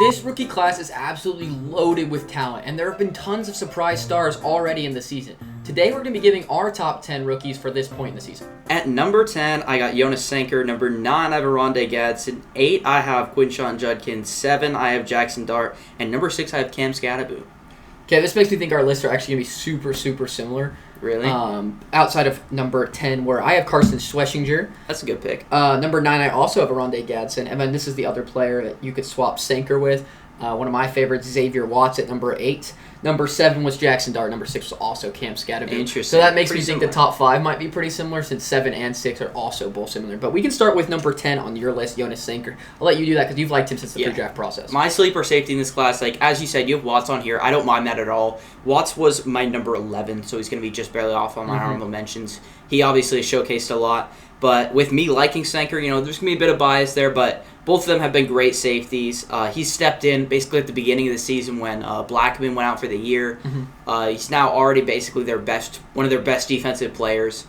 This rookie class is absolutely loaded with talent, and there have been tons of surprise stars already in the season. Today, we're going to be giving our top 10 rookies for this point in the season. At number 10, I got Jonas Sanker. Number 9, I have Aronde Gadsden. 8, I have Quinshon Judkins. 7, I have Jackson Dart. And number 6, I have Cam Scadaboo. Okay, this makes me think our lists are actually going to be super, super similar. Really? Outside of number 10, where I have Carson Schlesinger. That's a good pick. Number 9, I also have Aronde Gadsden. And then this is the other player that you could swap Sanker with. One of my favorites, Xavier Watts at number 8. Number 7 was Jackson Dart. Number 6 was also Cam Scadaboo. Interesting. So that makes Pretty me think similar. the top 5 might be pretty similar, since 7 and 6 are also both similar. But we can start with number 10 on your list, Jonas Sanker. I'll let you do that because you've liked him since the pre-draft process. My sleeper safety in this class, like as you said, you have Watts on here. I don't mind that at all. Watts was my number 11, so he's going to be just barely off on my honorable mentions. He obviously showcased a lot. But with me liking Sanker, there's going to be a bit of bias there, but both of them have been great safeties. He stepped in basically at the beginning of the season when Blackman went out for the year. He's now already basically one of their best defensive players.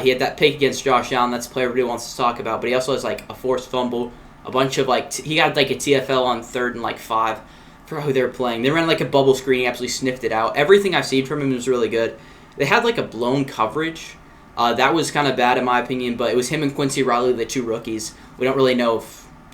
He had that pick against Josh Allen. That's a player everybody wants to talk about. But he also has a forced fumble, a bunch of he got a TFL on 3rd and 5 for who they were playing. They ran a bubble screen. He absolutely sniffed it out. Everything I've seen from him was really good. They had a blown coverage. That was kind of bad in my opinion, but it was him and Quincy Riley, the two rookies. We don't really know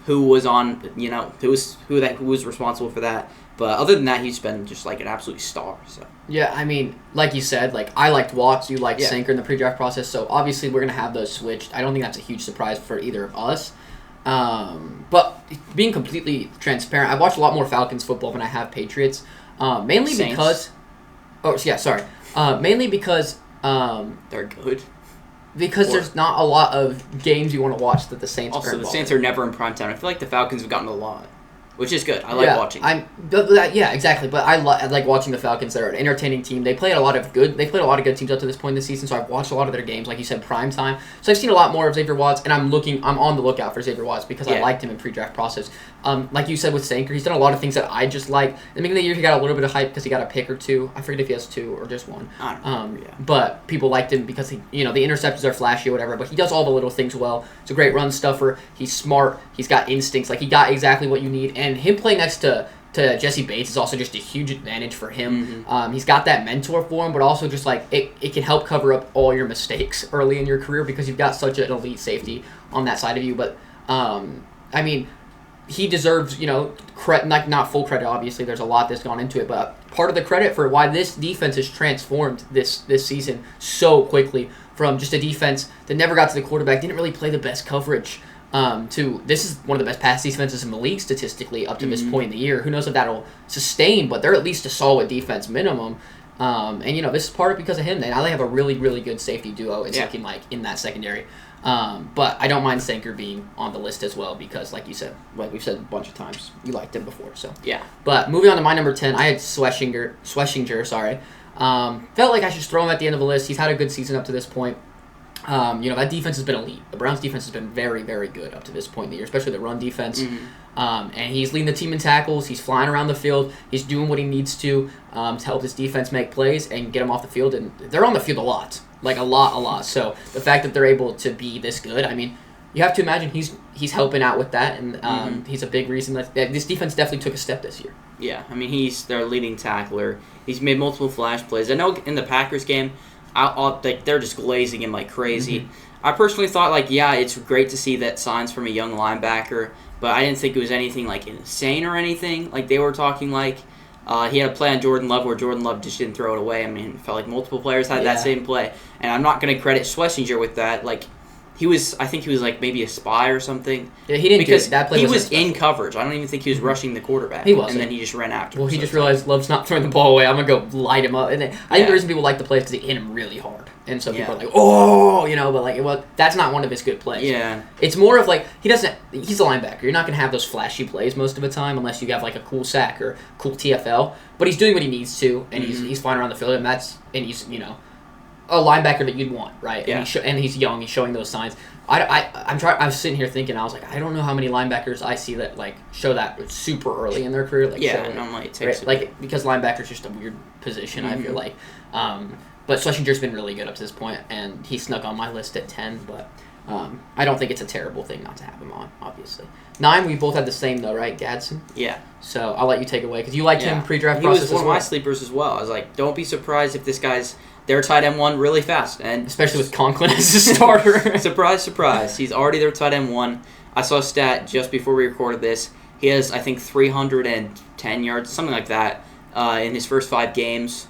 who was on, who was responsible for that. But other than that, he's been just an absolute star. So Yeah, I mean, like you said, I liked Watts, you liked Sanker in the pre-draft process, so obviously we're going to have those switched. I don't think that's a huge surprise for either of us. But being completely transparent, I watched a lot more Falcons football than I have Patriots. Mainly Saints. because... Oh, yeah, sorry. Mainly because... they're good. Because there's not a lot of games you want to watch that the Saints are Also, the involved Saints in. are never in primetime. I feel like the Falcons have gotten a lot, which is good. I like watching. Yeah, exactly. But I like watching the Falcons. They're an entertaining team. They played a lot of good teams up to this point in the season. So I've watched a lot of their games, like you said, prime time. So I've seen a lot more of Xavier Watts, and I'm on the lookout for Xavier Watts because I liked him in pre-draft process. Like you said with Sanker, he's done a lot of things that I just like. At the beginning of the year, he got a little bit of hype because he got a pick or two. I forget if he has 2 or just 1. I don't know. But people liked him because the interceptions are flashy or whatever. But he does all the little things well. He's a great run stuffer. He's smart. He's got instincts. He got exactly what you need. And him playing next to Jesse Bates is also just a huge advantage for him. He's got that mentor for him, but also just it can help cover up all your mistakes early in your career because you've got such an elite safety on that side of you. But I mean, he deserves not full credit. Obviously, there's a lot that's gone into it, but part of the credit for why this defense has transformed this season so quickly from just a defense that never got to the quarterback, didn't really play the best coverage. To this is one of the best pass defenses in the league statistically up to this point in the year. Who knows if that'll sustain, but they're at least a solid defense minimum. And this is part of because of him. Now they have a really, really good safety duo. It's looking like in that secondary. But I don't mind Sanker being on the list as well because, like you said, like we've said a bunch of times, you liked him before. So yeah. But moving on to my number 10, I had Schlesinger. Sorry. Felt like I should throw him at the end of the list. He's had a good season up to this point. That defense has been elite. The Browns' defense has been very, very good up to this point in the year, especially the run defense. And he's leading the team in tackles. He's flying around the field. He's doing what he needs to help his defense make plays and get them off the field. And they're on the field a lot. A lot. So the fact that they're able to be this good, I mean, you have to imagine he's helping out with that. And he's a big reason that this defense definitely took a step this year. Yeah, I mean, he's their leading tackler. He's made multiple flash plays. I know in the Packers game, they're just glazing him like crazy. I personally thought, it's great to see that signs from a young linebacker, but I didn't think it was anything, insane or anything. They were talking, he had a play on Jordan Love where Jordan Love just didn't throw it away. I mean, it felt like multiple players had that same play. And I'm not going to credit Schlesinger with that. I think he was maybe a spy or something. Yeah, he didn't because that play he wasn't was special. in coverage. I don't even think he was rushing the quarterback. He wasn't. And then he just ran after him. Well, he just realized Love's not throwing the ball away. I'm going to go light him up. And then, I think the reason people like the play is because he hit him really hard. And so people are like, oh, but that's not one of his good plays. Yeah. It's more of he's a linebacker. You're not going to have those flashy plays most of the time unless you have a cool sack or cool TFL. But he's doing what he needs to, and he's flying around the field, and he's a linebacker that you'd want, right? Yeah. And he's young. He's showing those signs. I was sitting here thinking, I was like, I don't know how many linebackers I see that show that super early in their career. Normally it takes because linebacker's just a weird position. I feel like, but Schlesinger's been really good up to this point, and he snuck on my list at 10. But I don't think it's a terrible thing not to have him on, obviously. 9, we both had the same, though, right? Gadsden? Yeah. So I'll let you take it away, because you liked him pre-draft He process was one of my sleepers as well. I was like, don't be surprised if this guy's their tight end 1 really fast. And especially with Conklin as a starter. Surprise, surprise. He's already their tight end 1. I saw a stat just before we recorded this. He has, I think, 310 yards, something like that, in his first 5 games.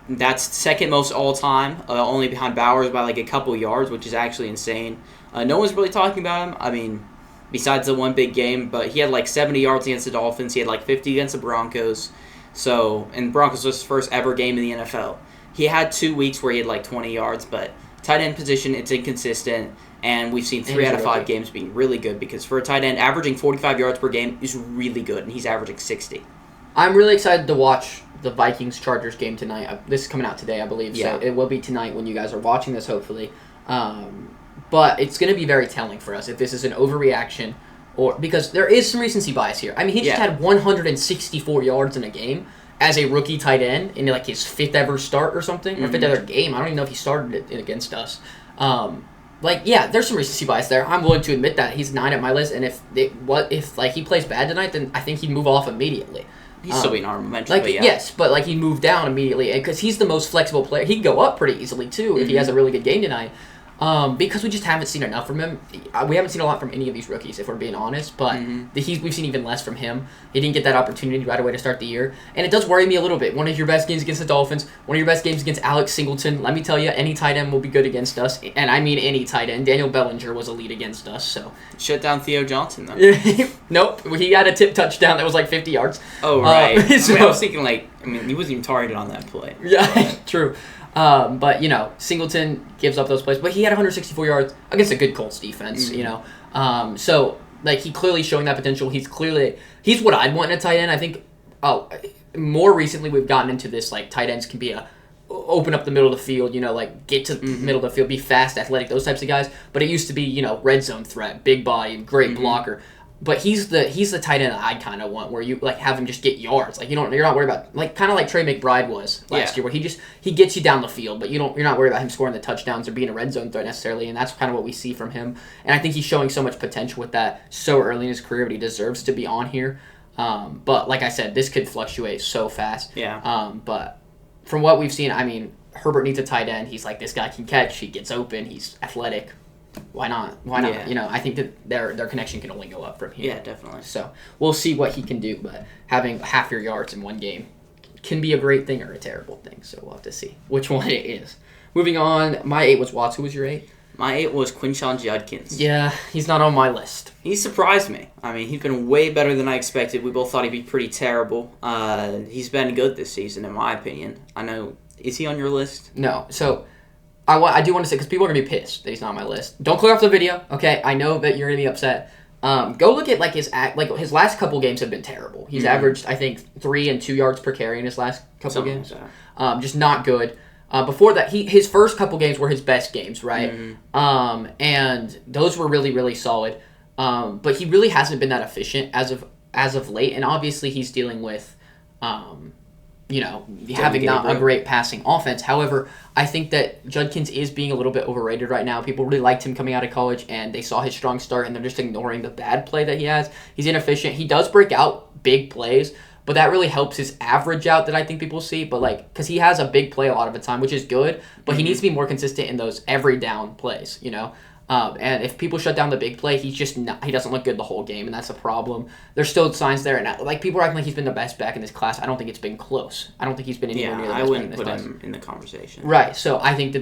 That's second most all-time, only behind Bowers by like a couple yards, which is actually insane. No one's really talking about him. I mean, besides the one big game, but he had like 70 yards against the Dolphins. He had like 50 against the Broncos. And Broncos was his first ever game in the NFL. He had 2 weeks where he had like 20 yards, but tight end position, it's inconsistent. And we've seen 3 out of 5 games being really good, because for a tight end, averaging 45 yards per game is really good, and he's averaging 60. I'm really excited to watch the Vikings-Chargers game tonight. This is coming out today, I believe, Yeah. so it will be tonight when you guys are watching this, hopefully. But it's going to be very telling for us if this is an overreaction, or because there is some recency bias here. I mean, he just had 164 yards in a game as a rookie tight end in like his 5th ever start or something, or 5th ever game. I don't even know if he started it against us. There's some recency bias there. I'm willing to admit that. He's 9 at my list, and if he plays bad tonight, then I think he'd move off immediately. He's still being honorable mention, but yeah. Yes, but he'd move down immediately, because he's the most flexible player. He'd go up pretty easily, too, if he has a really good game tonight. Because we just haven't seen enough from him. We haven't seen a lot from any of these rookies, if we're being honest, but we've seen even less from him. He didn't get that opportunity right away to start the year, and it does worry me a little bit. One of your best games against the Dolphins, one of your best games against Alex Singleton. Let me tell you, any tight end will be good against us, and I mean any tight end. Daniel Bellinger was elite against us, so. Shut down Theo Johnson, though. Nope, he had a tip touchdown that was like 50 yards. Oh, right. I was thinking, he wasn't even targeted on that play. Yeah, true. But, Singleton gives up those plays. But he had 164 yards against a good Colts defense, So, he clearly showing that potential. He's what I'd want in a tight end. I think more recently we've gotten into this, tight ends can be open up the middle of the field, get to the middle of the field, be fast, athletic, those types of guys. But it used to be, red zone threat, big body, great blocker. But he's the tight end that I kind of want, where you have him just get yards. You're not worried about kind of like Trey McBride was last year, where he gets you down the field, but you're not worried about him scoring the touchdowns or being a red zone threat necessarily. And that's kind of what we see from him. And I think he's showing so much potential with that so early in his career, but he deserves to be on here. But like I said, this could fluctuate so fast. Yeah. But from what we've seen, I mean, Herbert needs a tight end. He's this guy can catch. He gets open. He's athletic. Why not? Yeah. I think that their connection can only go up from here. Yeah, definitely. So we'll see what he can do, but having half your yards in one game can be a great thing or a terrible thing. So we'll have to see which one it is. Moving on, my 8 was Watts. Who was your 8? My 8 was Quinshon Judkins. Yeah, he's not on my list. He surprised me. I mean, he's been way better than I expected. We both thought he'd be pretty terrible. He's been good this season, in my opinion. I know. Is he on your list? No. So I do want to say, because people are going to be pissed that he's not on my list. Don't click off the video, okay? I know that you're going to be upset. Go look at his last couple games have been terrible. He's averaged, I think, 3 and 2 yards per carry in his last couple games. Like just not good. Before that, his first couple games were his best games, right? And those were really, really solid. But he really hasn't been that efficient as of late. And obviously, he's dealing with having not a great passing offense. However, I think that Judkins is being a little bit overrated right now. People really liked him coming out of college, and they saw his strong start, and they're just ignoring the bad play that he has. He's inefficient. He does break out big plays, but that really helps his average out that I think people see. But, because he has a big play a lot of the time, which is good, but he needs to be more consistent in those every down plays, And if people shut down the big play, he doesn't look good the whole game, and that's a problem. There's still signs there, and people are acting like he's been the best back in this class. I don't think it's been close. I don't think he's been anywhere near the best back in this class. I wouldn't put him in the conversation. Right, so I think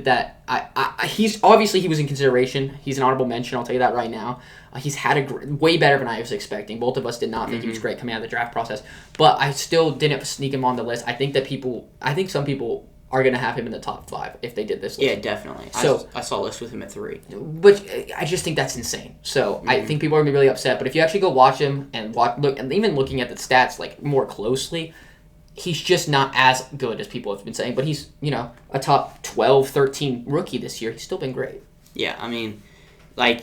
he's obviously he was in consideration. He's an honorable mention, I'll tell you that right now. He's had way better than I was expecting. Both of us did not think he was great coming out of the draft process, but I still didn't sneak him on the list. I think some people are going to have him in the top 5 if they did this list. Yeah, definitely. So, I saw a list with him at 3. But I just think that's insane. So I think people are going to be really upset. But if you actually go watch him and even looking at the stats more closely, he's just not as good as people have been saying. But he's, a top 12, 13 rookie this year. He's still been great. Yeah, I mean,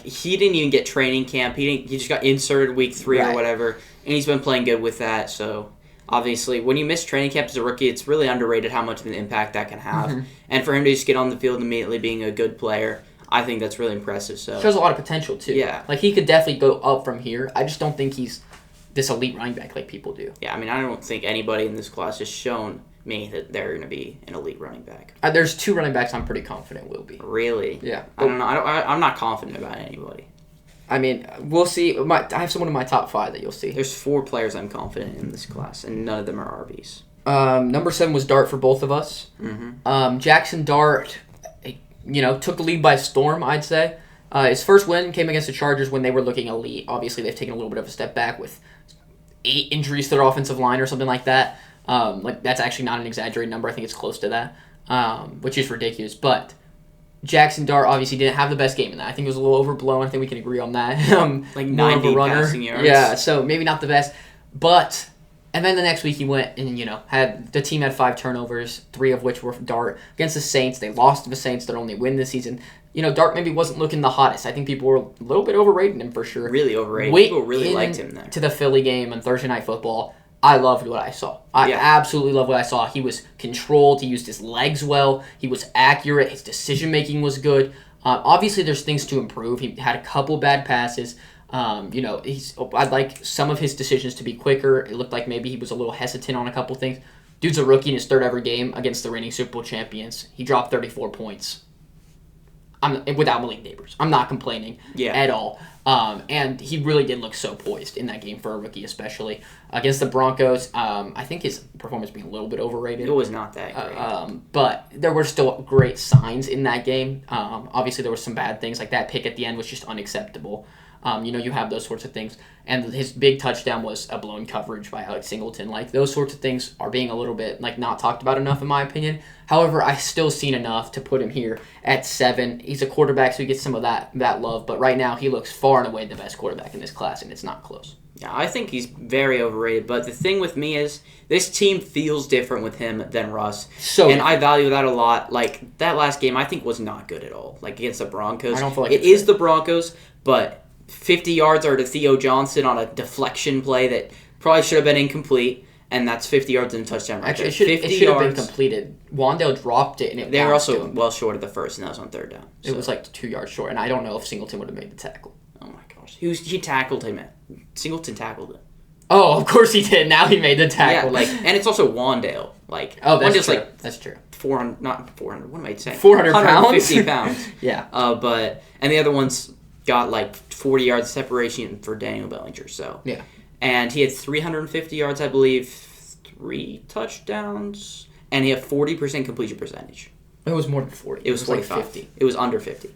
he didn't even get training camp. He just got inserted week 3 or whatever, and he's been playing good with that, so... Obviously, when you miss training camp as a rookie, it's really underrated how much of an impact that can have. And for him to just get on the field immediately being a good player, I think that's really impressive. So shows a lot of potential too. Yeah. Like he could definitely go up from here. I just don't think he's this elite running back like people do. Yeah, I mean, I don't think anybody in this class has shown me that they're going to be an elite running back. There's 2 running backs I'm pretty confident will be. Really? Yeah. I don't know. I'm not confident about anybody. I mean, we'll see. I have someone in my top 5 that you'll see. There's 4 players I'm confident in this class, and none of them are RBs. Number 7 was Dart for both of us. Mm-hmm. Jackson Dart, took the lead by storm, I'd say. His first win came against the Chargers when they were looking elite. Obviously, they've taken a little bit of a step back with 8 injuries to their offensive line or something like that. That's actually not an exaggerated number. I think it's close to that, which is ridiculous. But Jackson Dart obviously didn't have the best game in that. I think it was a little overblown. I think we can agree on that. Like More of 90 a runner. passing yards. Yeah, so maybe not the best. But, and then the next week he went and, the team had 5 turnovers, 3 of which were Dart. Against the Saints, they lost to the Saints, their only win this season. Dart maybe wasn't looking the hottest. I think people were a little bit overrating him for sure. Really overrated. People really liked him there. To the Philly game on Thursday Night Football, I loved what I saw. I absolutely loved what I saw. He was controlled. He used his legs well. He was accurate. His decision-making was good. Obviously, there's things to improve. He had a couple bad passes. I'd like some of his decisions to be quicker. It looked like maybe he was a little hesitant on a couple things. Dude's a rookie in his 3rd ever game against the reigning Super Bowl champions. He dropped 34 points. Without Malik Neighbors. I'm not complaining at all. And he really did look so poised in that game for a rookie especially. Against the Broncos, I think his performance being a little bit overrated. It was not that great. But there were still great signs in that game. Obviously, there were some bad things. Like that pick at the end was just unacceptable. You have those sorts of things. And his big touchdown was a blown coverage by Alex Singleton. Like, those sorts of things are being a little bit, not talked about enough, in my opinion. However, I still seen enough to put him here at 7. He's a quarterback, so he gets some of that love. But right now, he looks far and away the best quarterback in this class, and it's not close. Yeah, I think he's very overrated. But the thing with me is, this team feels different with him than Russ. And I value that a lot. Like, that last game, I think, was not good at all. Like, against the Broncos. I don't feel like it is the Broncos, but 50 yards are to Theo Johnson on a deflection play that probably should have been incomplete, and that's 50 yards and a touchdown right there. It should have been completed. Wandale dropped it, and they were also well short of the first, and that was on 3rd down. So. It was 2 yards short, and I don't know if Singleton would have made the tackle. Oh my gosh. He tackled him. Singleton tackled him. Oh, of course he did. Now he made the tackle. Yeah, and it's also Wandale. That's true. That's true. 400, not 400, what am I saying? 400 pounds? 150 pounds. Yeah. And the other one's got 40 yards separation for Daniel Bellinger. So yeah, and he had 350 yards, I believe, 3 touchdowns, and he had 40% completion percentage. It was more than 40. It was 45. 50. It was under 50.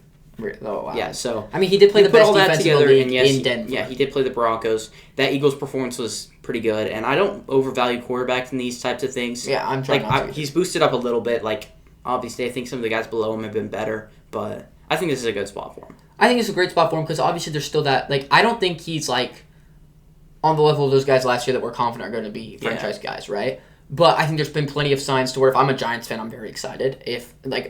Oh wow. Yeah. So I mean, he did play the best defense in the league in Denver. Yeah, he did play the Broncos. That Eagles performance was pretty good, and I don't overvalue quarterbacks in these types of things. Yeah, I'm trying. He's boosted up a little bit. Obviously, I think some of the guys below him have been better, but I think this is a good spot for him. I think it's a great spot for him because obviously there's still that, I don't think he's, on the level of those guys last year that we're confident are going to be franchise guys, right? But I think there's been plenty of signs to where if I'm a Giants fan, I'm very excited.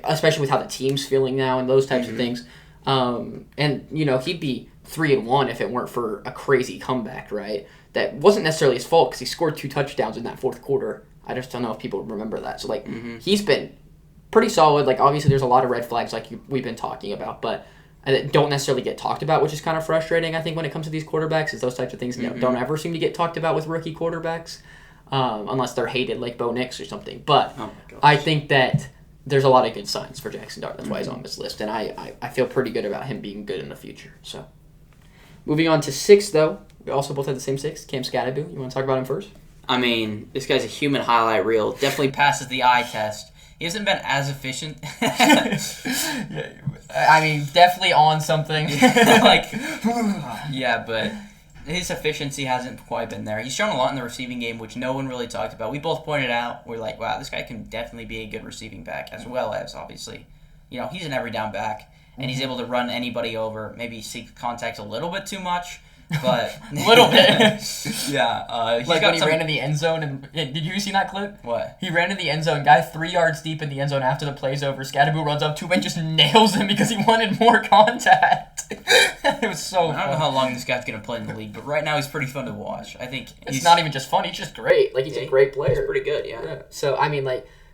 Especially with how the team's feeling now and those types of things. He'd be 3-1 if it weren't for a crazy comeback, right? That wasn't necessarily his fault because he scored 2 touchdowns in that 4th quarter. I just don't know if people remember that. So, he's been pretty solid. Obviously there's a lot of red flags we've been talking about, but that don't necessarily get talked about, which is kind of frustrating, I think, when it comes to these quarterbacks, is those types of things don't ever seem to get talked about with rookie quarterbacks, unless they're hated like Bo Nix or something. But I think that there's a lot of good signs for Jackson Dart. That's why he's on this list, and I feel pretty good about him being good in the future. So, moving on to 6, though. We also both had the same 6. Cam Scadaboo. You want to talk about him first? I mean, this guy's a human highlight reel. Definitely passes the eye test. He hasn't been as efficient. I mean, definitely on something. Yeah, but his efficiency hasn't quite been there. He's shown a lot in the receiving game, which no one really talked about. We both pointed out, we're like, wow, this guy can definitely be a good receiving back, as well as, obviously, he's an every down back, and he's able to run anybody over, maybe seek contact a little bit too much, but little bit. Yeah. When he ran in the end zone, and did you see that clip? What? He ran in the end zone, guy 3 yards deep in the end zone after the play's over. Scadaboo runs up to him and just nails him because he wanted more contact. It was so I don't know how long this guy's going to play in the league, but right now he's pretty fun to watch. I think it's not even just fun, he's just great. He's a great player. He's pretty good, yeah. So, I mean,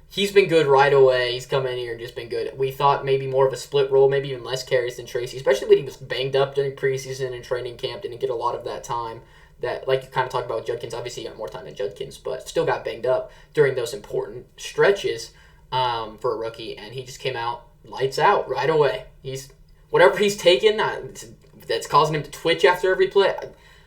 he's been good right away. He's come in here and just been good. We thought maybe more of a split role, maybe even less carries than Tracy, especially when he was banged up during preseason and training camp, didn't get a lot of that time. That, like you kind of talked about with Judkins, obviously he got more time than Judkins, but still got banged up during those important stretches for a rookie, and he just came out lights out right away. Whatever he's taken that's causing him to twitch after every play.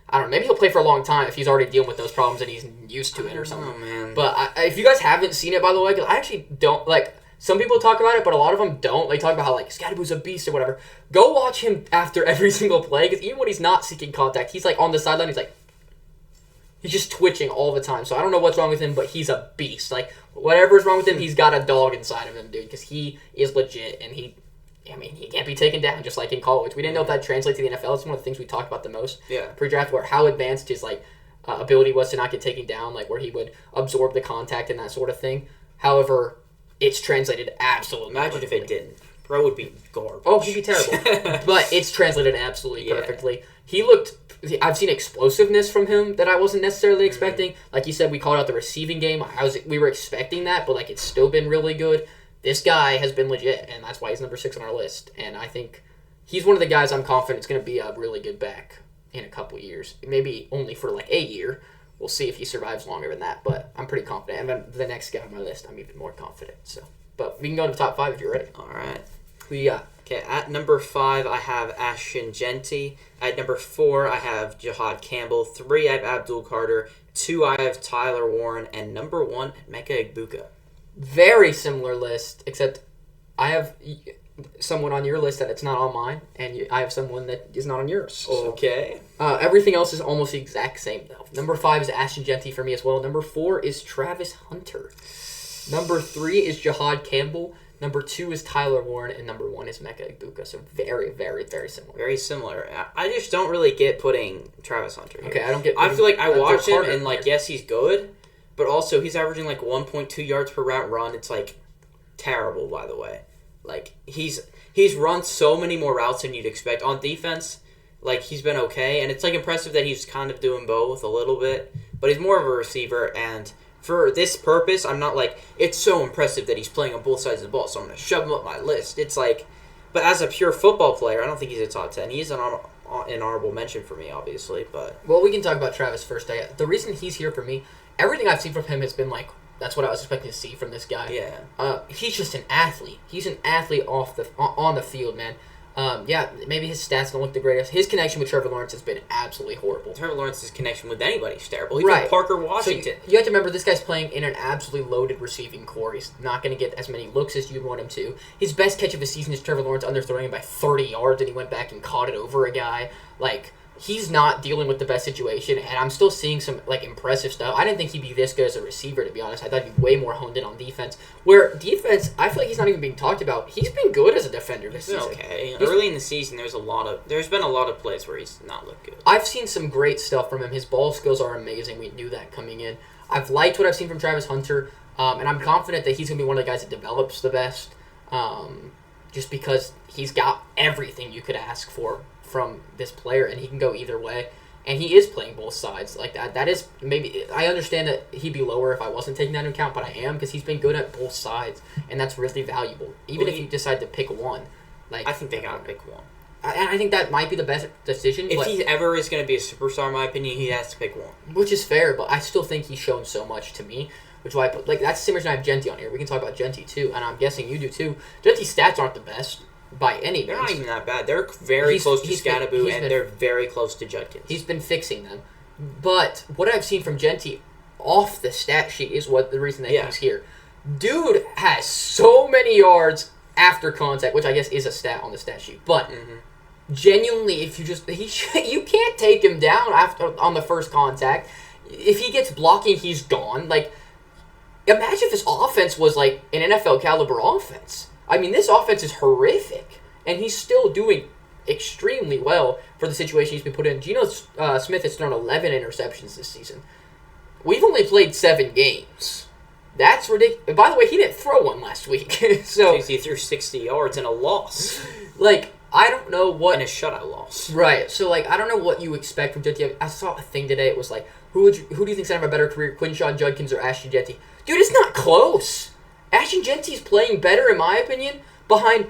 I don't know. Maybe he'll play for a long time if he's already dealing with those problems and he's used to it or something. Oh man! But if you guys haven't seen it, by the way, because I actually don't like. Some people talk about it, but a lot of them don't. They talk about how like Scadaboo's a beast or whatever. Go watch him after every single play, because even when he's not seeking contact, he's like on the sideline. He's just twitching all the time. So I don't know what's wrong with him, but he's a beast. Like whatever's wrong with him, he's got a dog inside of him, dude. Because he is legit, and he can't be taken down just like in college. We didn't know if that translates to the NFL. It's one of the things we talked about the most pre-draft, where how advanced his ability was to not get taken down, like where he would absorb the contact and that sort of thing. However, it's translated absolutely Imagine perfectly. if it didn't. Bro would be garbage. Oh, he'd be terrible. But it's translated absolutely perfectly. I've seen explosiveness from him that I wasn't necessarily expecting. Like you said, we called out the receiving game. We were expecting that, but like it's still been really good. This guy has been legit, and that's why he's number 6 on our list. And I think he's one of the guys I'm confident is going to be a really good back in a couple years. Maybe only for like a year. We'll see if he survives longer than that, but I'm pretty confident. And then the next guy on my list, I'm even more confident. So, but we can go to the top 5 if you're ready. All right. Who you got? Okay, at number 5, I have Ashton Genty. At number 4, I have Jihad Campbell. 3, I have Abdul Carter. 2, I have Tyler Warren. And number 1, Emeka Egbuka. Very similar list, except I have someone on your list that it's not on mine, and I have someone that is not on yours. Okay. Everything else is almost the exact same, though. Number 5 is Ashton Genty for me as well. Number 4 is Travis Hunter. Number 3 is Jihad Campbell. Number 2 is Tyler Warren, and number 1 is Emeka Egbuka. So very, very, very similar. Very similar. I just don't really get putting Travis Hunter here. Okay, I don't get. I feel like I watch him, Carter and like, yes, he's good, but also he's averaging like 1.2 yards per route run. It's like terrible, by the way. Like he's run so many more routes than you'd expect on defense. Like he's been okay, and it's like impressive that he's kind of doing both a little bit, but he's more of a receiver. And for this purpose, I'm not like, it's so impressive that he's playing on both sides of the ball, so I'm going to shove him up my list. It's like, but as a pure football player, I don't think he's a top 10. He's an honorable mention for me, obviously, but... Well, we can talk about Travis first. The reason he's here for me, everything I've seen from him has been like, that's what I was expecting to see from this guy. Yeah. He's just an athlete. He's an athlete on the field, man. Maybe his stats don't look the greatest. His connection with Trevor Lawrence has been absolutely horrible. Trevor Lawrence's connection with anybody is terrible. Even Parker Washington. So you have to remember, this guy's playing in an absolutely loaded receiving core. He's not going to get as many looks as you'd want him to. His best catch of the season is Trevor Lawrence underthrowing him by 30 yards, and he went back and caught it over a guy. Like, he's not dealing with the best situation, and I'm still seeing some like impressive stuff. I didn't think he'd be this good as a receiver, to be honest. I thought he'd be way more honed in on defense. Where defense, I feel like he's not even being talked about. He's been good as a defender this season. Okay. Early in the season, there's been a lot of plays where he's not looked good. I've seen some great stuff from him. His ball skills are amazing. We knew that coming in. I've liked what I've seen from Travis Hunter, and I'm confident that he's going to be one of the guys that develops the best, just because he's got everything you could ask for from this player, and he can go either way. And he is playing both sides like that. That is maybe, I understand that he'd be lower if I wasn't taking that into account, but I am, because he's been good at both sides, and that's really valuable. Even if you decide to pick one, like I think they gotta pick one. And I think that might be the best decision. If he ever is going to be a superstar, in my opinion, he has to pick one. Which is fair, but I still think he's shown so much to me, which is why I put, like, that's the same reason I have Genty on here. We can talk about Genty too, and I'm guessing you do too. Genty's stats aren't the best by any means. They're not even that bad. They're very close to Scadaboo, and they're very close to Judkins. He's been fixing them. But what I've seen from Genty off the stat sheet is the reason that he's here. Dude has so many yards after contact, which I guess is a stat on the stat sheet. But genuinely, if you can't take him down on the first contact. If he gets blocking, he's gone. Like, imagine if this offense was like an NFL caliber offense. I mean, this offense is horrific, and he's still doing extremely well for the situation he's been put in. Geno Smith has thrown 11 interceptions this season. We've only played 7 games. That's ridiculous. By the way, he didn't throw one last week. So he threw 60 yards in a loss. Like, I don't know what... And a shutout loss. Right. So, like, I don't know what you expect from Genty. I saw a thing today. It was like, who do you think's going to have a better career, Quinshawn Judkins or Ashton Genty? Dude, it's not close. Ashton Genty's playing better, in my opinion, behind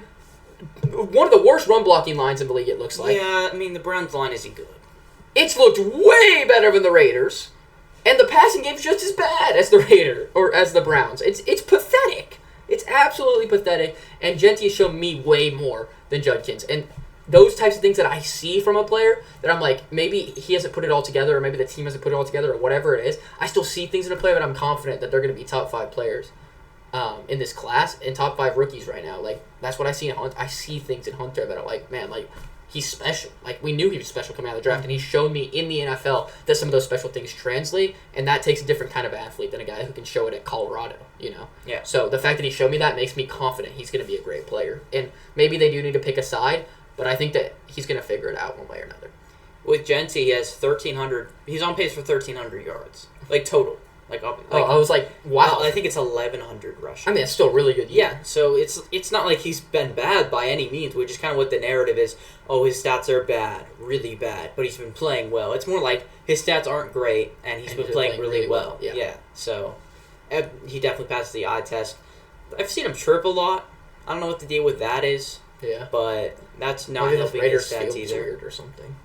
one of the worst run blocking lines in the league, it looks like. Yeah, I mean, the Browns line isn't good. It's looked way better than the Raiders. And the passing game's just as bad as the Raiders, or as the Browns. It's pathetic. It's absolutely pathetic. And Genty has shown me way more than Judkins. And those types of things that I see from a player that I'm like, maybe he hasn't put it all together, or maybe the team hasn't put it all together, or whatever it is. I still see things in a player that I'm confident that they're going to be top 5 players in this class and top 5 rookies right now. Like, that's what I see in Hunter. I see things in Hunter that are like, man, like, he's special. Like, we knew he was special coming out of the draft, and he's shown me in the NFL that some of those special things translate, and that takes a different kind of athlete than a guy who can show it at Colorado, you know? Yeah. So the fact that he showed me that makes me confident he's going to be a great player. And maybe they do need to pick a side, but I think that he's going to figure it out one way or another. With Genty, he has 1,300. He's on pace for 1,300 yards, like total. Like, I was like, wow. I think it's 1,100 rushing. I mean, it's still really good. Yeah, so it's not like he's been bad by any means, which is kind of what the narrative is. Oh, his stats are bad, really bad, but he's been playing well. It's more like his stats aren't great, and he's been playing really well. Yeah, so he definitely passed the eye test. I've seen him chirp a lot. I don't know what the deal with that is. Yeah. But that's not maybe helping his stats either. Weird or something.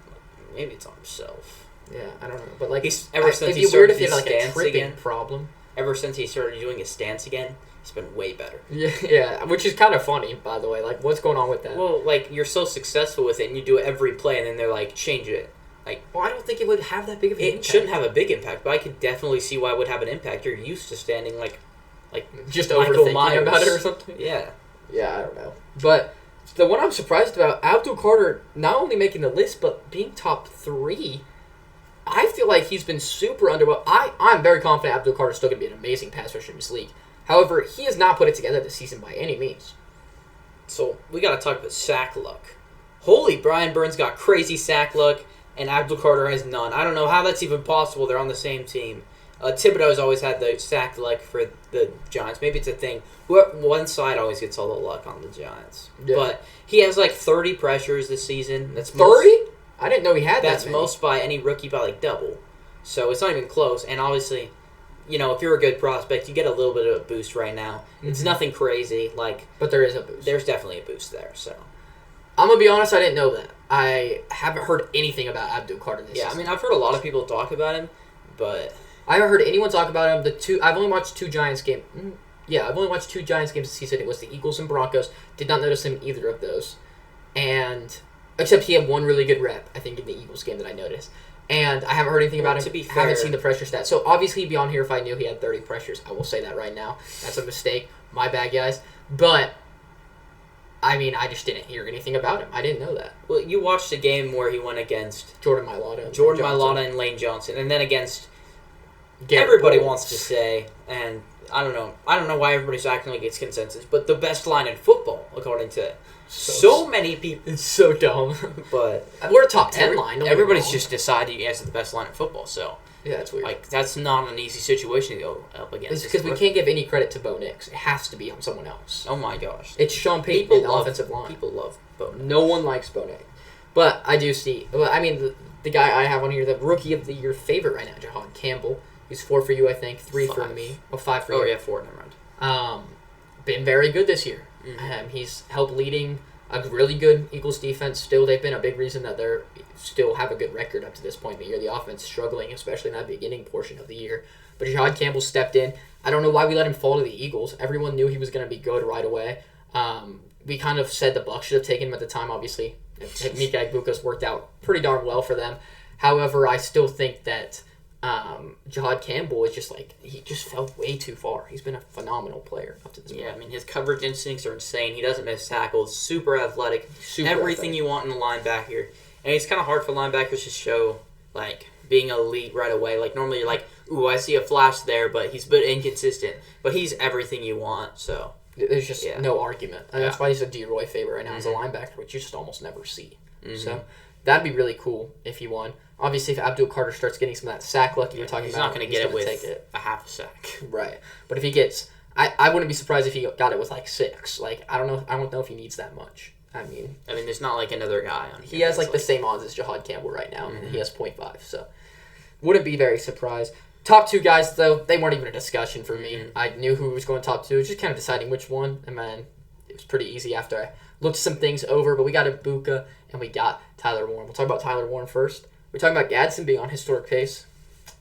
Maybe it's on himself. Yeah, I don't know, but like ever since it'd he be started weird if he had his like a stance tripping again. problem. Ever since he started doing his stance again, he's been way better. Yeah, which is kind of funny, by the way. Like, what's going on with that? Well, like, you're so successful with it, and you do it every play, and then they're like, change it. Like, well, I don't think it would have that big of an impact. It shouldn't have a big impact, but I could definitely see why it would have an impact. You're used to standing like just Michael overthinking Myers about it or something. Yeah. Yeah, I don't know. But the one I'm surprised about, Abdul Carter not only making the list, but being top 3. I feel like he's been super underwhelmed. I'm very confident Abdul Carter's still going to be an amazing pass rusher in this league. However, he has not put it together this season by any means. So, we got to talk about sack luck. Holy, Brian Burns got crazy sack luck, and Abdul Carter has none. I don't know how that's even possible. They're on the same team. Thibodeau's always had the sack luck for the Giants. Maybe it's a thing. One side always gets all the luck on the Giants. Yeah. But he has like 30 pressures this season. That's 30? I didn't know he had that. That's most by any rookie by like double. So it's not even close. And obviously, you know, if you're a good prospect, you get a little bit of a boost right now. Mm-hmm. It's nothing crazy, but there is a boost. There's definitely a boost there. So I'm gonna be honest, I didn't know that. I haven't heard anything about Abdul Carter this season. I mean, I've heard a lot of people talk about him, but I haven't heard anyone talk about him. I've only watched 2 Giants games. Yeah, I've only watched 2 Giants games this season. It was the Eagles and Broncos. Did not notice him in either of those, and except he had one really good rep, I think, in the Eagles game that I noticed. And I haven't heard anything about him. To be fair, haven't seen the pressure stats. So obviously he'd be on here if I knew he had 30 pressures. I will say that right now. That's a mistake. My bad, guys. But I mean, I just didn't hear anything about him. I didn't know that. Well, you watched a game where he went against Jordan Mailata and Lane Johnson, and then against Garrett everybody Cole. wants to say, and I don't know why everybody's acting like it's consensus, but the best line in football, according to so many people. It's so dumb. But we're a top 10 line. Everybody's just decided he has the best line in football, so yeah, that's weird. Like, that's not an easy situation to go up against. It's because we can't give any credit to Bo Nix. It has to be on someone else. Oh my gosh. It's Sean Payton in the offensive line. People love Bo Nix. No one likes Bo Nix. But I do see, I mean, the guy I have on here, the rookie of the year favorite right now, Jahad Campbell. He's 4 for you, I think. 3 for me. Well, 5 for you. Oh, yeah, 4. Never mind. Been very good this year. Mm-hmm. He's helped leading a really good Eagles defense. Still, they've been a big reason that they're still have a good record up to this point in the year. The offense struggling, especially in that beginning portion of the year. But Jahad Campbell stepped in. I don't know why we let him fall to the Eagles. Everyone knew he was going to be good right away. We kind of said the Bucs should have taken him at the time, obviously. Mika Egbuka's worked out pretty darn well for them. However, I still think that Jahad Campbell is just he just fell way too far. He's been a phenomenal player up to this point. Yeah, I mean, his coverage instincts are insane. He doesn't miss tackles. Super athletic. Everything you want in a linebacker. And it's kind of hard for linebackers to show, being elite right away. Normally you're like, ooh, I see a flash there, but he's a bit inconsistent. But he's everything you want, so. There's just no argument. And that's why he's a D-Roy favorite right now as a linebacker, which you just almost never see. Mm-hmm. So that'd be really cool if he won. Obviously, if Abdul Carter starts getting some of that sack luck you're talking about, he's not going to get it with a half a sack. Right. But if he gets... I wouldn't be surprised if he got it with 6. I don't know if he needs that much. I mean, there's not another guy on here. He has the same odds as Jahad Campbell right now, and he has 0.5. So, wouldn't be very surprised. Top 2 guys, though, they weren't even a discussion for me. I knew who was going top 2. It was just kind of deciding which one. And then it was pretty easy after I looked some things over. But we got Ibuka and we got Tyler Warren. We'll talk about Tyler Warren first. We're talking about Gadsden being on historic pace.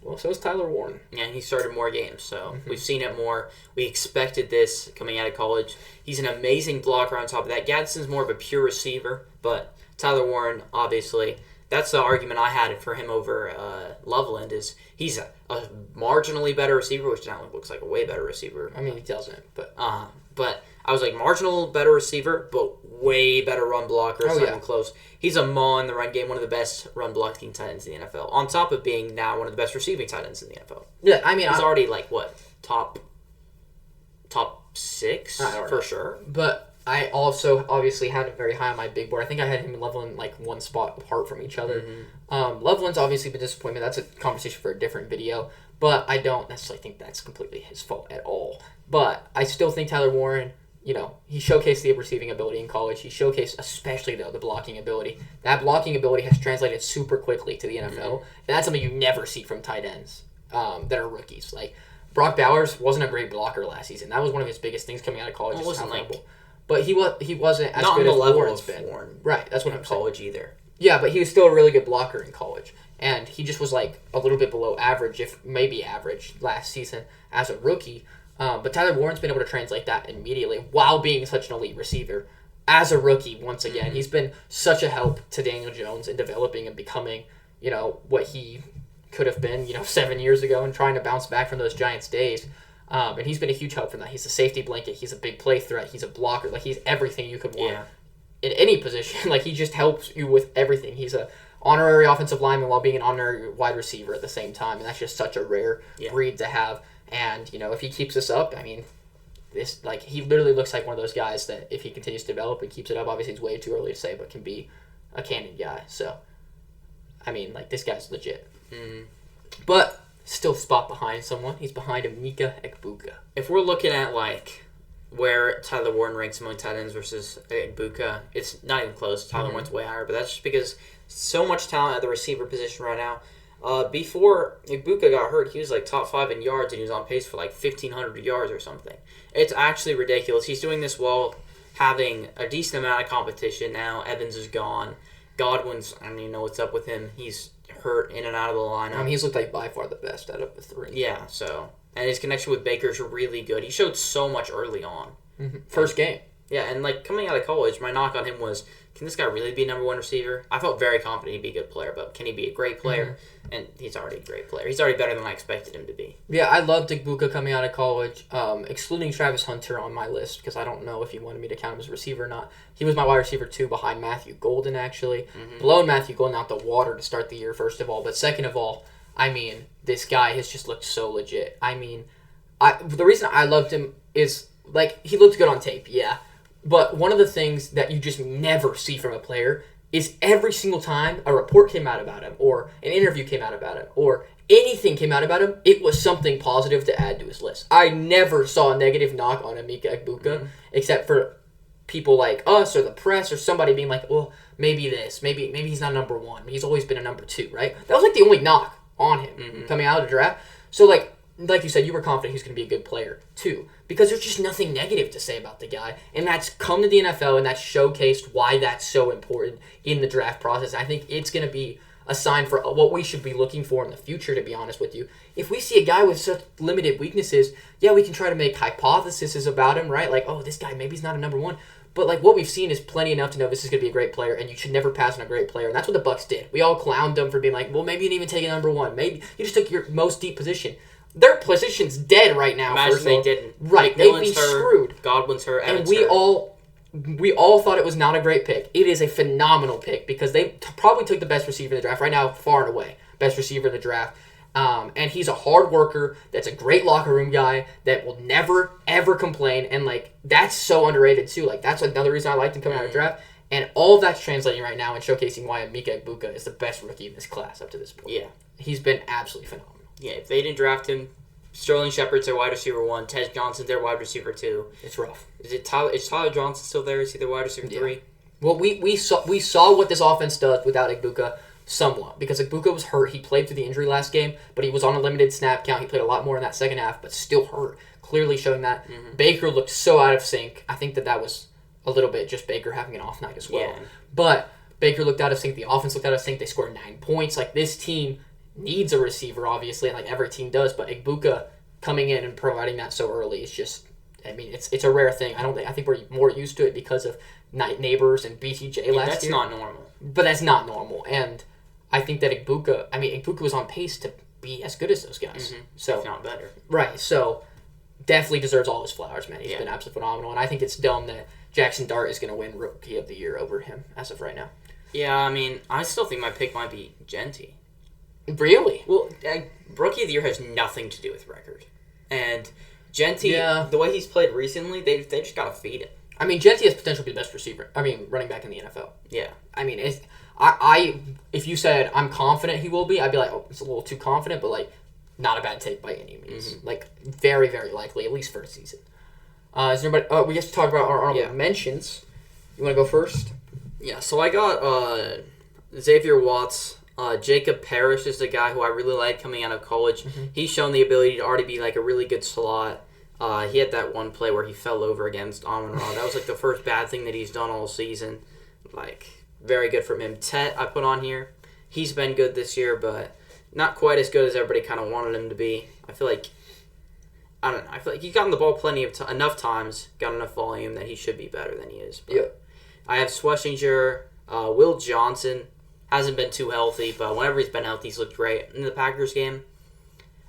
Well, so is Tyler Warren. Yeah, he started more games, so we've seen it more. We expected this coming out of college. He's an amazing blocker on top of that. Gadsden's more of a pure receiver, but Tyler Warren, obviously, that's the argument I had for him over Loveland is he's a marginally better receiver, which now looks like a way better receiver. I mean, he doesn't, but I was like, marginal better receiver, but way better run blocker. It's not even close. He's a maul in the run game, one of the best run blocking tight ends in the NFL, on top of being now one of the best receiving tight ends in the NFL. Yeah, I mean, he's already like, what, top 6 for sure? But I also obviously had him very high on my big board. I think I had him and Loveland like one spot apart from each other. Loveland's obviously been disappointment. That's a conversation for a different video. But I don't necessarily think that's completely his fault at all. But I still think Tyler Warren, he showcased the receiving ability in college. He showcased especially, though, the blocking ability. That blocking ability has translated super quickly to the NFL. And that's something you never see from tight ends that are rookies. Like, Brock Bowers wasn't a great blocker last season. That was one of his biggest things coming out of college. Well, wasn't but he wasn't as not good on as the level Warren's of been. Warren. Right, that's what I'm saying. College either. Yeah, but he was still a really good blocker in college. And he just was like a little bit below average, if maybe average, last season as a rookie. But Tyler Warren's been able to translate that immediately while being such an elite receiver. As a rookie, once again, he's been such a help to Daniel Jones in developing and becoming, what he could have been, 7 years ago and trying to bounce back from those Giants days. And he's been a huge help from that. He's a safety blanket. He's a big play threat. He's a blocker. Like, he's everything you could want in any position. Like, he just helps you with everything. He's a honorary offensive lineman while being an honorary wide receiver at the same time. And that's just such a rare breed to have. And, if he keeps this up, I mean, he literally looks like one of those guys that if he continues to develop and keeps it up, obviously it's way too early to say, but can be a canon guy. So, I mean, this guy's legit. But still spot behind someone. He's behind Emeka Egbuka. If we're looking at, where Tyler Warren ranks among tight ends versus Egbuka, it's not even close. Tyler Warren's way higher, but that's just because so much talent at the receiver position right now. Before Egbuka got hurt, he was top 5 in yards, and he was on pace for 1,500 yards or something. It's actually ridiculous. He's doing this while having a decent amount of competition now. Evans is gone. Godwin's, I don't even know what's up with him. He's hurt in and out of the lineup. I mean, he's looked like by far the best out of the 3. Yeah, so. And his connection with Baker's really good. He showed so much early on. First game. Yeah, and coming out of college, my knock on him was, can this guy really be number 1 receiver? I felt very confident he'd be a good player, but can he be a great player? And he's already a great player. He's already better than I expected him to be. Yeah, I loved Egbuka coming out of college, excluding Travis Hunter on my list, because I don't know if he wanted me to count him as a receiver or not. He was my wide receiver 2 behind Matthew Golden, actually. Blown Matthew Golden out the water to start the year, first of all. But second of all, I mean, this guy has just looked so legit. I mean, the reason I loved him is, he looked good on tape, yeah. But one of the things that you just never see from a player is every single time a report came out about him or an interview came out about him or anything came out about him, it was something positive to add to his list. I never saw a negative knock on Emeka Egbuka except for people like us or the press or somebody being like, well, maybe this, maybe he's not number 1. He's always been a number 2, right? That was the only knock on him coming out of the draft. So like you said, you were confident he's going to be a good player too, because there's just nothing negative to say about the guy, and that's come to the NFL, and that's showcased why that's so important in the draft process. I think it's going to be a sign for what we should be looking for in the future, to be honest with you. If we see a guy with such limited weaknesses, yeah, we can try to make hypotheses about him, right? This guy, maybe he's not a number 1. But what we've seen is plenty enough to know this is going to be a great player, and you should never pass on a great player. And that's what the Bucks did. We all clowned them for being well, maybe you didn't even take a number 1. Maybe you just took your most deep position. Their position's dead right now. Imagine they didn't. Right, they'd be screwed. Godwin's hurt. And we all thought it was not a great pick. It is a phenomenal pick because they probably took the best receiver in the draft right now, far and away. Best receiver in the draft. And he's a hard worker. That's a great locker room guy that will never, ever complain. And, that's so underrated, too. That's another reason I liked him coming out of the draft. And all of that's translating right now and showcasing why Emeka Egbuka is the best rookie in this class up to this point. Yeah. He's been absolutely phenomenal. Yeah, if they didn't draft him, Sterling Shepard's their wide receiver 1, Ted Johnson's their wide receiver 2. It's rough. Is Tyler Johnson still there? Is he their wide receiver 3? Well, we saw what this offense does without Egbuka somewhat because Ibuka was hurt. He played through the injury last game, but he was on a limited snap count. He played a lot more in that second half, but still hurt. Clearly showing that. Baker looked so out of sync. I think that was a little bit just Baker having an off night as well. Yeah. But Baker looked out of sync. The offense looked out of sync. They scored 9 points. Like, this team needs a receiver, obviously, and like every team does. But Ibuka coming in and providing that so early is just, I mean, it's a rare thing. I think we're more used to it because of Neighbors and BTJ last year. That's not normal. But that's not normal. And I think that Ibuka was on pace to be as good as those guys. So, if not better. Right. So, definitely deserves all his flowers, man. He's been absolutely phenomenal. And I think it's dumb that Jackson Dart is going to win Rookie of the Year over him as of right now. Yeah, I mean, I still think my pick might be Genty. Really? Well, Rookie of the Year has nothing to do with record. And Genty, the way he's played recently, they just got to feed it. I mean, Genty has potential to be the best running back in the NFL. Yeah. I mean, if you said I'm confident he will be, I'd be like, oh, it's a little too confident, but like, not a bad take by any means. Like, very, very likely, at least for a season. Is there anybody? We have to talk about our honorable mentions. You want to go first? Yeah, so I got Xavier Watts. Jacob Parrish is the guy who I really like coming out of college. He's shown the ability to already be like a really good slot. He had that one play where he fell over against Amon-Ra. That was like the first bad thing that he's done all season. Like, very good from him. Tet, I put on here. He's been good this year, but not quite as good as everybody kind of wanted him to be. I feel like he's gotten the ball enough times, got enough volume that he should be better than he is. But I have Schlesinger, Will Johnson. Hasn't been too healthy, but whenever he's been healthy, he's looked great. In the Packers game,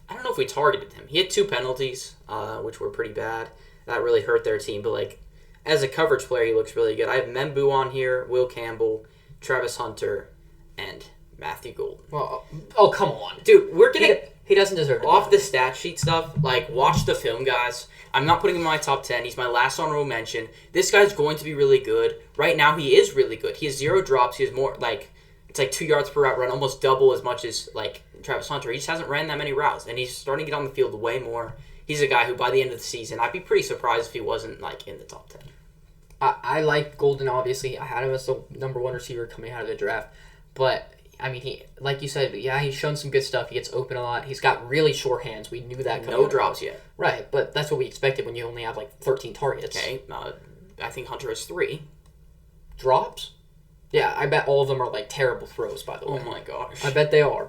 I don't know if we targeted him. He had 2 penalties, which were pretty bad. That really hurt their team. But, like, as a coverage player, he looks really good. I have Membu on here, Will Campbell, Travis Hunter, and Matthew Golden. Well, oh, come on. Dude, we're getting... He doesn't deserve it. Off the stat sheet stuff, like, watch the film, guys. I'm not putting him in my top 10. He's my last honorable mention. This guy's going to be really good. Right now, he is really good. He has 0 drops. He has more, like... It's like 2 yards per route run, almost double as much as like Travis Hunter. He just hasn't ran that many routes, and he's starting to get on the field way more. He's a guy who, by the end of the season, I'd be pretty surprised if he wasn't like in the top 10. I like Golden, obviously. I had him as the number 1 receiver coming out of the draft, but I mean, he, like you said, he's shown some good stuff. He gets open a lot. He's got really short hands. We knew that. No drops yet. Right, but that's what we expected when you only have like 13 targets. Okay, I think Hunter has 3 drops. Yeah, I bet all of them are, like, terrible throws, by the way. Oh, my gosh. I bet they are.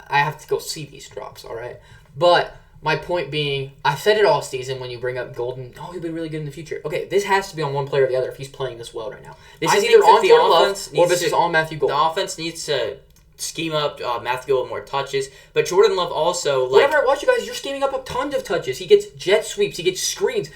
I have to go see these drops, all right? But my point being, I've said it all season when you bring up Golden, oh, he'll be really good in the future. Okay, this has to be on one player or the other if he's playing this well right now. This is either on Jordan Love or this is on Matthew Golden. The offense needs to scheme up Matthew Golden more touches, but Jordan Love also, like... Whenever I watch you guys, you're scheming up a ton of touches. He gets jet sweeps. He gets screens.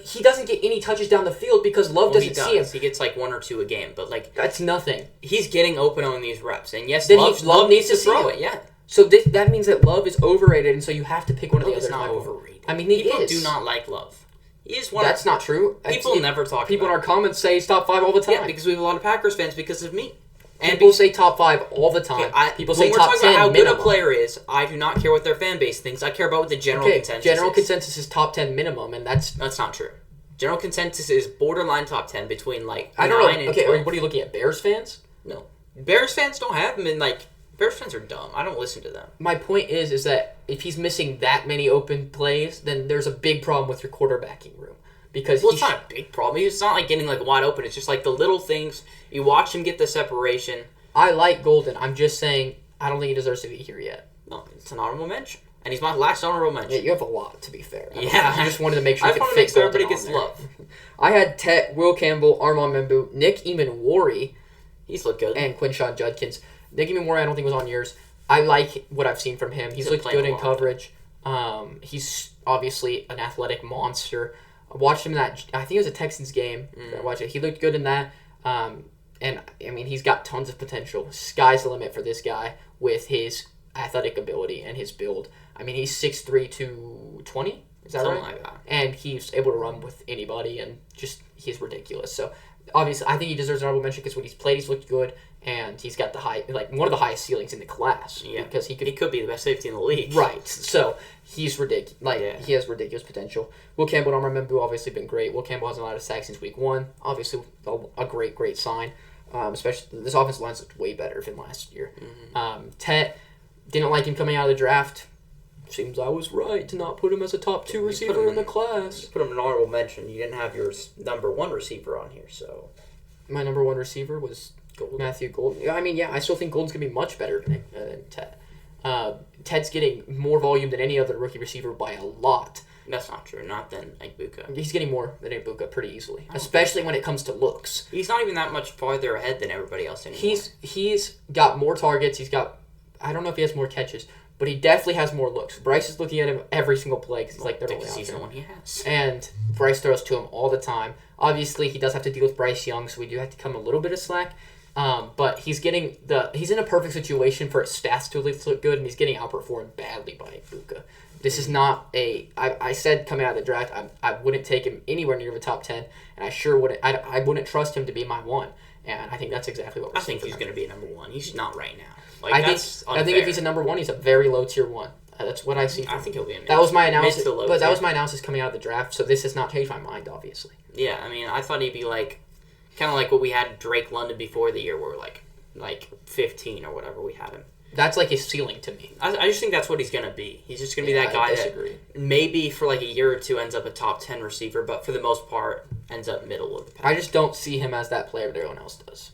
He doesn't get any touches down the field because Love doesn't see him. He gets like 1 or 2 a game, but like that's nothing. He's getting open on these reps, and yes, then Love needs to throw it. Yeah. So that means that Love is overrated, and so you have to pick one of the others. Love is not overrated. I mean, people do not like Love. He is one. That's not true. People never talk. People in our comments say he's top 5 all the time. Yeah, because we have a lot of Packers fans because of me. And people say top 5 all the time. People say top 10 about how minimum. Good a player is, I do not care what their fan base thinks. I care about what the general consensus general consensus is top 10 minimum, and that's not true. General consensus is borderline top 10 between like I don't 9 know. and Okay, 12. what are you looking at? Bears fans? No. Bears fans don't have him, and like Bears fans are dumb. I don't listen to them. My point is that if he's missing that many open plays, then there's a big problem with your quarterbacking room. Because it's not a big problem. It's not like getting like wide open. It's just like the little things. You watch him get the separation. I like Golden. I'm just saying I don't think he deserves to be here yet. No, it's an honorable mention. And he's my last honorable mention. Yeah, you have a lot, to be fair. I just wanted to make sure I just want to make sure everybody gets love. I had Tet, Will Campbell, Armand Membu, Nick Eamon-Wari. He's looked good. And Quinshawn Judkins. Nick Eamon-Wari I don't think was on yours. I like what I've seen from him. He's looked good in coverage. He's obviously an athletic monster. I watched him in that, I think it was a Texans game. I watched it. He looked good in that. And, I mean, he's got tons of potential. Sky's the limit for this guy with his athletic ability and his build. I mean, he's 6'3", 220. Is that Something right? Like that. And he's able to run with anybody, and just he's ridiculous. So, obviously, I think he deserves an honorable mention because when he's played, he's looked good, and he's got one of the highest ceilings in the class. Yeah, because he could be the best safety in the league. Right. So he's ridiculous. He has ridiculous potential. Will Campbell and Armand Membu obviously been great. Will Campbell hasn't allowed a sack since week 1. Obviously, a great sign. Especially this offensive line looked way better than last year. Mm-hmm. Tet, didn't like him coming out of the draft. Seems I was right to not put him as a top 2 receiver in the class. You put him in honorable mention. You didn't have your number 1 receiver on here, so. My number 1 receiver was Matthew Golden. I mean, yeah, I still think Golden's going to be much better than Tet. Ted's getting more volume than any other rookie receiver by a lot. That's not true. Not than Ibuka. He's getting more than Ibuka pretty easily, especially when it comes to looks. He's not even that much farther ahead than everybody else anymore. He's got more targets. He's got, I don't know if he has more catches, but he definitely has more looks. Bryce is looking at him every single play because he's like, they're only out he's the there. one he has. And Bryce throws to him all the time. Obviously, he does have to deal with Bryce Young, so we do have to come a little bit of slack. But he's in a perfect situation for his stats to look good, and he's getting outperformed badly by Ibuka. This is not I said coming out of the draft, I wouldn't take him anywhere near the top 10, and I sure wouldn't. I wouldn't trust him to be my 1, and I think that's exactly what we're I think he's going to be a number 1. He's not right now. I think if he's a number 1, he's a very low tier 1. That's what I see. I think he'll be. That was my analysis, but that was my analysis coming out of the draft. So this has not changed my mind, obviously. Yeah, I mean, I thought he'd be like, kind of like what we had Drake London before the year, where like 15 or whatever we had him. That's like his ceiling to me. I just think that's what he's going to be. He's just going to be that guy that maybe for like a year or two ends up a top 10 receiver, but for the most part ends up middle of the pack. I just don't see him as that player that everyone else does.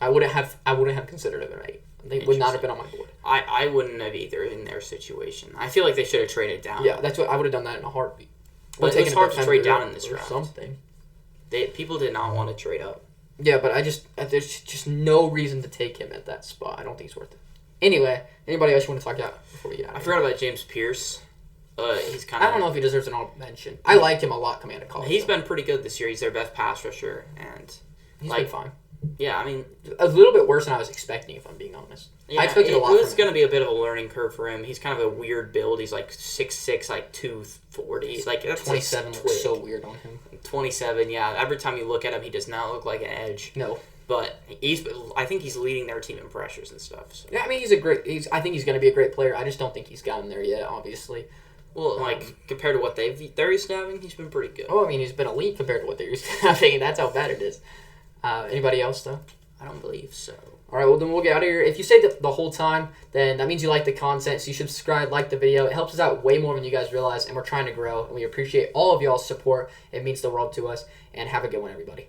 I wouldn't have considered him an 8. They would not have been on my board. I wouldn't have either in their situation. I feel like they should have traded down. Yeah, that's what I would have done that in a heartbeat. But it's hard to trade down in this draft. Something. People did not want to trade up. Yeah, but there's just no reason to take him at that spot. I don't think it's worth it. Anyway, anybody else you want to talk about before we get out? I forgot about James Pierce. He's kind of. I don't know if he deserves an honorable mention. I liked him a lot coming out of college. He's been pretty good this year. He's their best pass rusher, and he's been fine. Yeah, I mean, a little bit worse than I was expecting, if I'm being honest. Yeah, I expected a lot. It was going to be a bit of a learning curve for him. He's kind of a weird build. He's like 6'6", like 240. Like that's 27 looks so weird on him. 27, yeah. Every time you look at him, he does not look like an edge. No. But I think he's leading their team in pressures and stuff. So. Yeah, I mean, I think he's going to be a great player. I just don't think he's gotten there yet, obviously. Well, compared to what they're used to having, he's been pretty good. Oh, I mean, he's been elite compared to what they're used to having, and that's how bad it is. Anybody else, though? I don't believe so. All right, well, then we'll get out of here. If you stayed the whole time, then that means you like the content, so you should subscribe, like the video. It helps us out way more than you guys realize, and we're trying to grow, and we appreciate all of y'all's support. It means the world to us, and have a good one, everybody.